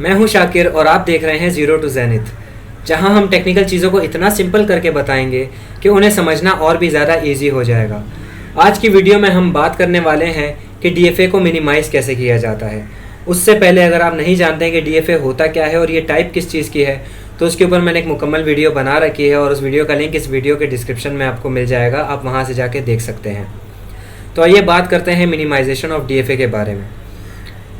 मैं हूं शाकिर और आप देख रहे हैं ज़ीरो टू ज़ेनिथ, जहां हम टेक्निकल चीज़ों को इतना सिंपल करके बताएंगे कि उन्हें समझना और भी ज़्यादा इजी हो जाएगा। आज की वीडियो में हम बात करने वाले हैं कि डीएफए को मिनिमाइज़ कैसे किया जाता है। उससे पहले अगर आप नहीं जानते हैं कि डीएफए होता क्या है और ये टाइप किस चीज़ की है, तो उसके ऊपर मैंने एक मुकम्मल वीडियो बना रखी है और उस वीडियो का लिंक इस वीडियो के डिस्क्रिप्शन में आपको मिल जाएगा, आप वहाँ से जाके देख सकते हैं। तो आइए बात करते हैं मिनिमाइजेशन ऑफ डीएफए के बारे में।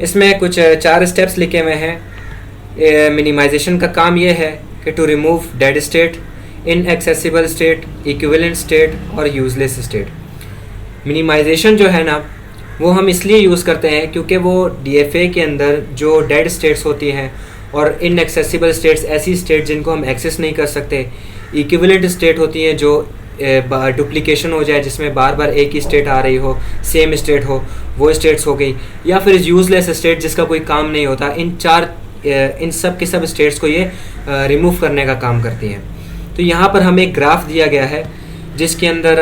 इसमें कुछ 4 स्टेप्स लिखे हुए हैं। मिनिमाइजेशन का काम ये है कि to remove dead state, inaccessible state, equivalent state और यूजलेस स्टेट। मिनिमाइजेशन जो है ना, वो हम इसलिए यूज़ करते हैं क्योंकि वो डीएफए के अंदर जो डेड स्टेट्स होती हैं और इनएक्सेसिबल स्टेट्स ऐसी स्टेट जिनको हम एक्सेस नहीं कर सकते, इक्विवेलेंट स्टेट होती हैं जो डुप्लीकेशन हो जाए, जिसमें बार बार एक ही स्टेट आ रही हो, सेम स्टेट हो, वो स्टेट्स हो गई, या फिर यूजलेस स्टेट जिसका कोई काम नहीं होता। इन सब के सब स्टेट्स को ये रिमूव करने का काम करती हैं। तो यहाँ पर हमें एक ग्राफ दिया गया है जिसके अंदर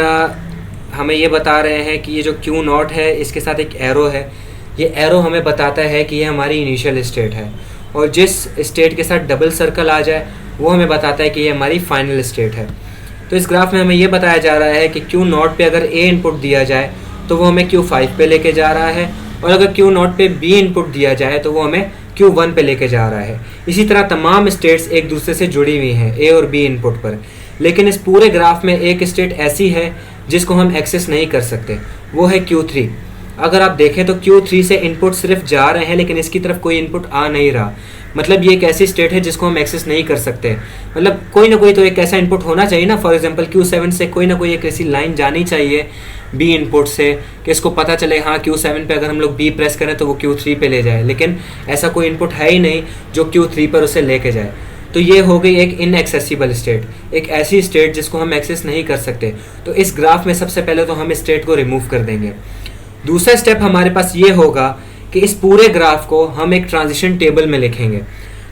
हमें ये बता रहे हैं कि ये जो क्यू नॉट है इसके साथ एक एरो है। ये एरो हमें बताता है कि ये हमारी इनिशियल स्टेट है, और जिस स्टेट के साथ डबल सर्कल आ जाए वो हमें बताता है कि ये हमारी फाइनल स्टेट है। तो इस ग्राफ में हमें ये बताया जा रहा है कि क्यू नॉट पे अगर ए इनपुट दिया जाए तो वो हमें Q5 पे लेके जा रहा है, और अगर Q नॉट पे B इनपुट दिया जाए तो वो हमें Q1 पे लेके जा रहा है। इसी तरह तमाम स्टेट्स एक दूसरे से जुड़ी हुई हैं A और B इनपुट पर, लेकिन इस पूरे ग्राफ में एक स्टेट ऐसी है जिसको हम एक्सेस नहीं कर सकते, वो है Q3। अगर आप देखें तो Q3 से इनपुट सिर्फ जा रहे हैं लेकिन इसकी तरफ कोई इनपुट आ नहीं रहा। मतलब ये एक ऐसी स्टेट है जिसको हम एक्सेस नहीं कर सकते। मतलब कोई ना कोई तो एक ऐसा इनपुट होना चाहिए ना। फॉर एग्जांपल Q7 से कोई ना कोई एक ऐसी लाइन जानी चाहिए B इनपुट से कि इसको पता चले हाँ Q7 पे अगर हम लोग B प्रेस करें तो वो Q3 पे ले जाए, लेकिन ऐसा कोई इनपुट है ही नहीं जो Q3 पर उसे लेके जाए। तो ये हो गई एक इनएक्सेसिबल स्टेट, एक ऐसी स्टेट जिसको हम एक्सेस नहीं कर सकते। तो इस ग्राफ में सबसे पहले तो हम इस स्टेट को रिमूव कर देंगे। दूसरा स्टेप हमारे पास ये होगा कि इस पूरे ग्राफ को हम एक ट्रांजिशन टेबल में लिखेंगे।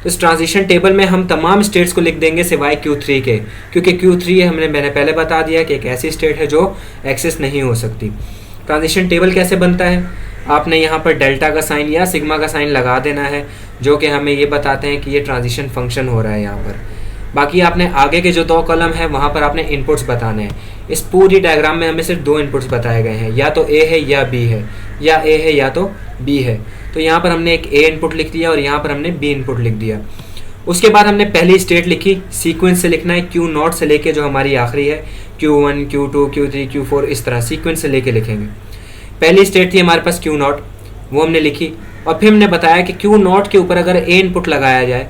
तो इस ट्रांजिशन टेबल में हम तमाम स्टेट्स को लिख देंगे सिवाय Q3 के, क्योंकि Q3 मैंने पहले बता दिया कि एक ऐसी स्टेट है जो एक्सेस नहीं हो सकती। ट्रांजिशन टेबल कैसे बनता है, आपने यहाँ पर डेल्टा का साइन या सिग्मा का साइन लगा देना है, जो कि हमें ये बताते हैं कि ये ट्रांजिशन फंक्शन हो रहा है यहाँ पर। बाकी आपने आगे के जो 2 कॉलम है वहाँ पर आपने इनपुट्स बताने हैं। इस पूरी डायग्राम में हमें सिर्फ 2 इनपुट्स बताए गए हैं, या तो A है या B है, या A है या तो B है। तो यहाँ पर हमने एक A इनपुट लिख दिया और यहाँ पर हमने B इनपुट लिख दिया। उसके बाद हमने पहली स्टेट लिखी, सीक्वेंस से लिखना है, Q नॉट से लेके जो हमारी आखिरी है Q1, Q2, Q3, Q4, इस तरह सीक्वेंस से लेके लिखेंगे। पहली स्टेट थी हमारे पास Q नॉट, वो हमने लिखी, और फिर हमने बताया कि Q नॉट के ऊपर अगर A इनपुट लगाया जाए,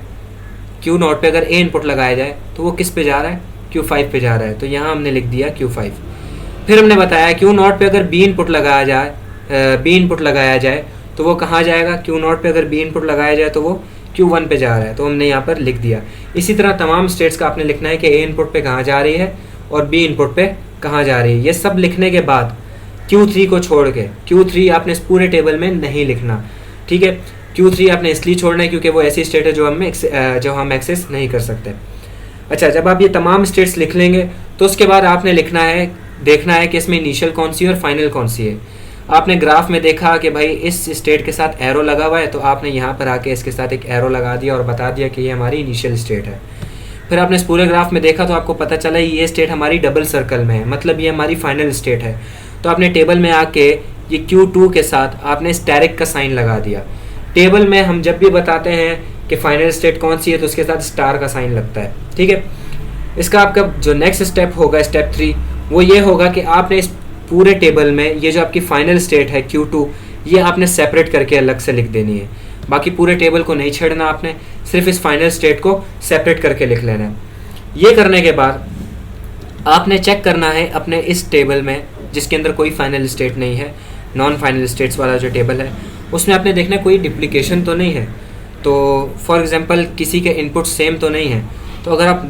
Q नॉट पे अगर A इनपुट लगाया जाए तो वो किस पे जा रहा है, Q5 पे जा रहा है। तो यहाँ हमने लिख दिया Q5। फिर हमने बताया Q नॉट पे अगर B इनपुट लगाया जाए तो वो कहाँ जाएगा, Q नॉट पे अगर B इनपुट लगाया जाए तो वो Q1 पे जा रहा है, तो हमने यहाँ पर लिख दिया। इसी तरह तमाम स्टेट्स का आपने लिखना है कि A इनपुट पे कहाँ जा रही है और B इनपुट पे कहाँ जा रही है। ये सब लिखने के बाद Q3 को छोड़ के, Q3 आपने इस पूरे टेबल में नहीं लिखना, ठीक है। Q3 आपने इसलिए छोड़ना है क्योंकि वो ऐसी स्टेट है जो हम एक्सेस नहीं कर सकते। अच्छा, जब आप ये तमाम स्टेट्स लिख लेंगे तो उसके बाद आपने देखना है कि इसमें इनिशियल कौन सी है और फाइनल कौन सी है। आपने ग्राफ में देखा कि भाई इस स्टेट के साथ एरो लगा हुआ है, तो आपने यहाँ पर आके इसके साथ एक एरो लगा दिया और बता दिया कि ये हमारी इनिशियल स्टेट है। फिर आपने इस पूरे ग्राफ में देखा तो आपको पता चला ये स्टेट हमारी डबल सर्कल में है, मतलब ये हमारी फाइनल स्टेट है। तो आपने टेबल में आके ये Q2 के साथ आपने स्टेरिक का साइन लगा दिया। टेबल में हम जब भी बताते हैं कि फाइनल स्टेट कौन सी है तो उसके साथ स्टार का साइन लगता है, ठीक है। इसका आपका जो नेक्स्ट स्टेप होगा, स्टेप 3, वो ये होगा कि आपने इस पूरे टेबल में ये जो आपकी फाइनल स्टेट है Q2, ये आपने सेपरेट करके अलग से लिख देनी है। बाकी पूरे टेबल को नहीं छेड़ना, आपने सिर्फ इस फाइनल स्टेट को सेपरेट करके लिख लेना है। ये करने के बाद आपने चेक करना है अपने इस टेबल में जिसके अंदर कोई फाइनल स्टेट नहीं है, नॉन फाइनल स्टेट्स वाला जो टेबल है, उसमें आपने देखना कोई डुप्लीकेशन तो नहीं है। तो फॉर एग्जांपल किसी के इनपुट सेम तो नहीं है। तो अगर आप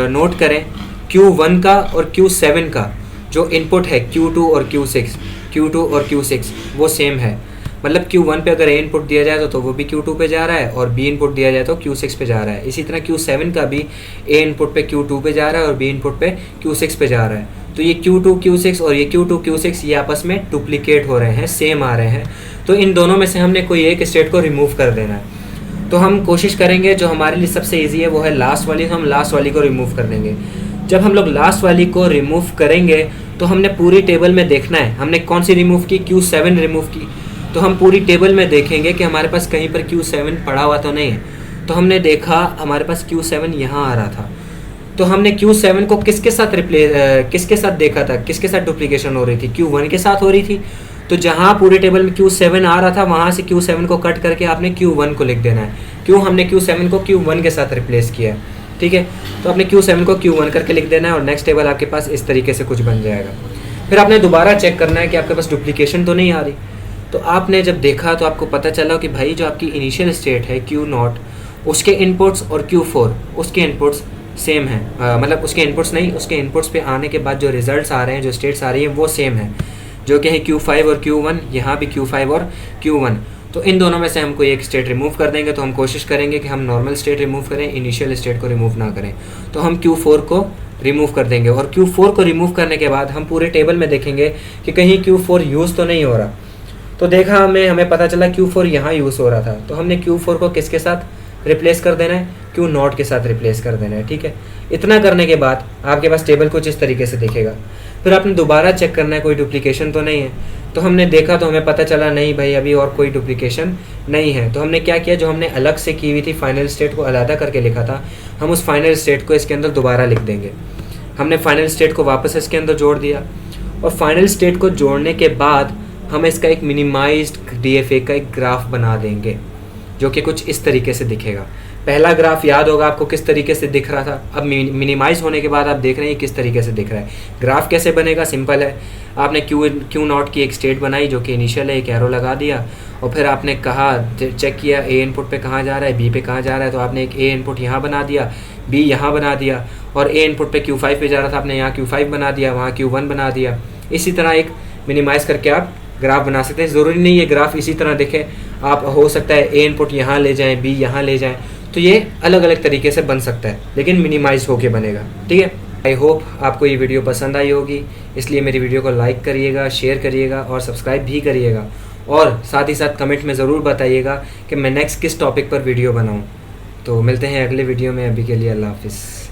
नोट करें Q1 का और Q7 का जो इनपुट है Q2 और Q6 वो सेम है। मतलब Q1 पे अगर A इनपुट दिया जाए तो वो भी Q2 पे जा रहा है, और B इनपुट दिया जाए तो Q6 पे जा रहा है। इसी तरह Q7 का भी A इनपुट पे Q2 पे जा रहा है और B इनपुट पे Q6 पे जा रहा है। तो ये Q2 Q6 और ये Q2 Q6 ये आपस में डुप्लीकेट हो रहे हैं, सेम आ रहे हैं। तो इन दोनों में से हमने कोई एक स्टेट को रिमूव कर देना है। तो हम कोशिश करेंगे जो हमारे लिए सबसे ईजी है वो है लास्ट वाली, हम लास्ट वाली को रिमूव कर देंगे। जब हम लोग लास्ट वाली को रिमूव करेंगे तो हमने पूरी टेबल में देखना है हमने कौन सी रिमूव की, Q7 रिमूव की। तो हम पूरी टेबल में देखेंगे कि हमारे पास कहीं पर Q7 पड़ा हुआ तो नहीं है। तो हमने देखा हमारे पास Q7 यहाँ आ रहा था, तो हमने Q7 को किसके साथ देखा था, किसके साथ डुप्लीकेशन हो रही थी, Q1 के साथ हो रही थी। तो जहाँ पूरे टेबल में Q7 आ रहा था वहाँ से Q7 को कट करके आपने Q1 को लिख देना है। क्यों हमने Q7 को Q1 के साथ रिप्लेस किया है, ठीक है। तो आपने Q7 को Q1 करके लिख देना है और नेक्स्ट टेबल आपके पास इस तरीके से कुछ बन जाएगा। फिर आपने दोबारा चेक करना है कि आपके पास डुप्लीकेशन तो नहीं आ रही। तो आपने जब देखा तो आपको पता चला कि भाई जो आपकी इनिशियल स्टेट है Q0 उसके इनपुट्स और Q4 उसके इनपुट्स सेम है, मतलब उसके इनपुट्स नहीं, उसके इनपुट्स पे आने के बाद जो रिजल्ट्स आ रहे हैं, जो स्टेट्स आ रही हैं वो सेम है, जो कि है Q5 और Q1, यहाँ भी Q5 और Q1। तो इन दोनों में से हम कोई एक स्टेट रिमूव कर देंगे। तो हम कोशिश करेंगे कि हम नॉर्मल स्टेट रिमूव करें, इनिशियल स्टेट को रिमूव ना करें। तो हम Q4 को रिमूव कर देंगे और Q4 को रिमूव करने के बाद हम पूरे टेबल में देखेंगे कि कहीं Q4 यूज़ तो नहीं हो रहा। तो देखा हमें पता चला Q4 यहाँ यूज़ हो रहा था। तो हमने Q4 को किसके साथ रिप्लेस कर देना है, Q0 के साथ रिप्लेस कर देना है, ठीक है। इतना करने के बाद आपके पास टेबल कुछ इस तरीके से दिखेगा। फिर आपने दोबारा चेक करना है कोई डुप्लीकेशन तो नहीं है। तो हमने देखा तो हमें पता चला नहीं भाई अभी और कोई डुप्लीकेशन नहीं है। तो हमने क्या किया, जो हमने अलग से की हुई थी फाइनल स्टेट को अलग करके लिखा था, हम उस फाइनल स्टेट को इसके अंदर दोबारा लिख देंगे। हमने फाइनल स्टेट को वापस इसके अंदर जोड़ दिया और फाइनल स्टेट को जोड़ने के बाद हम इसका एक मिनिमाइज्ड DFA का एक ग्राफ बना देंगे जो कि कुछ इस तरीके से दिखेगा। पहला ग्राफ याद होगा आपको किस तरीके से दिख रहा था। अब मिनिमाइज होने के बाद आप देख रहे हैं किस तरीके से दिख रहा है। ग्राफ कैसे बनेगा, सिंपल है। आपने Q0 की एक स्टेट बनाई जो कि इनिशियल है, एक एरो लगा दिया और फिर आपने कहा चेक किया A इनपुट पे कहाँ जा रहा है, B पे कहाँ जा रहा है। तो आपने एक A इनपुट यहाँ बना दिया, B यहाँ बना दिया और A इनपुट पे Q5 पे जा रहा था, आपने यहाँ Q5 बना दिया, वहाँ Q1 बना दिया। इसी तरह एक मिनिमाइज़ करके आप ग्राफ बना सकते हैं। ज़रूरी नहीं है ग्राफ इसी तरह दिखे, आप हो सकता है A इनपुट यहाँ ले जाएँ, B यहाँ ले जाएँ, तो ये अलग अलग तरीके से बन सकता है लेकिन मिनिमाइज होके बनेगा, ठीक है। आई होप आपको ये वीडियो पसंद आई होगी, इसलिए मेरी वीडियो को लाइक करिएगा, शेयर करिएगा और सब्सक्राइब भी करिएगा। और साथ ही साथ कमेंट में ज़रूर बताइएगा कि मैं नेक्स्ट किस टॉपिक पर वीडियो बनाऊँ। तो मिलते हैं अगले वीडियो में, अभी के लिए अल्लाह हाफिज़।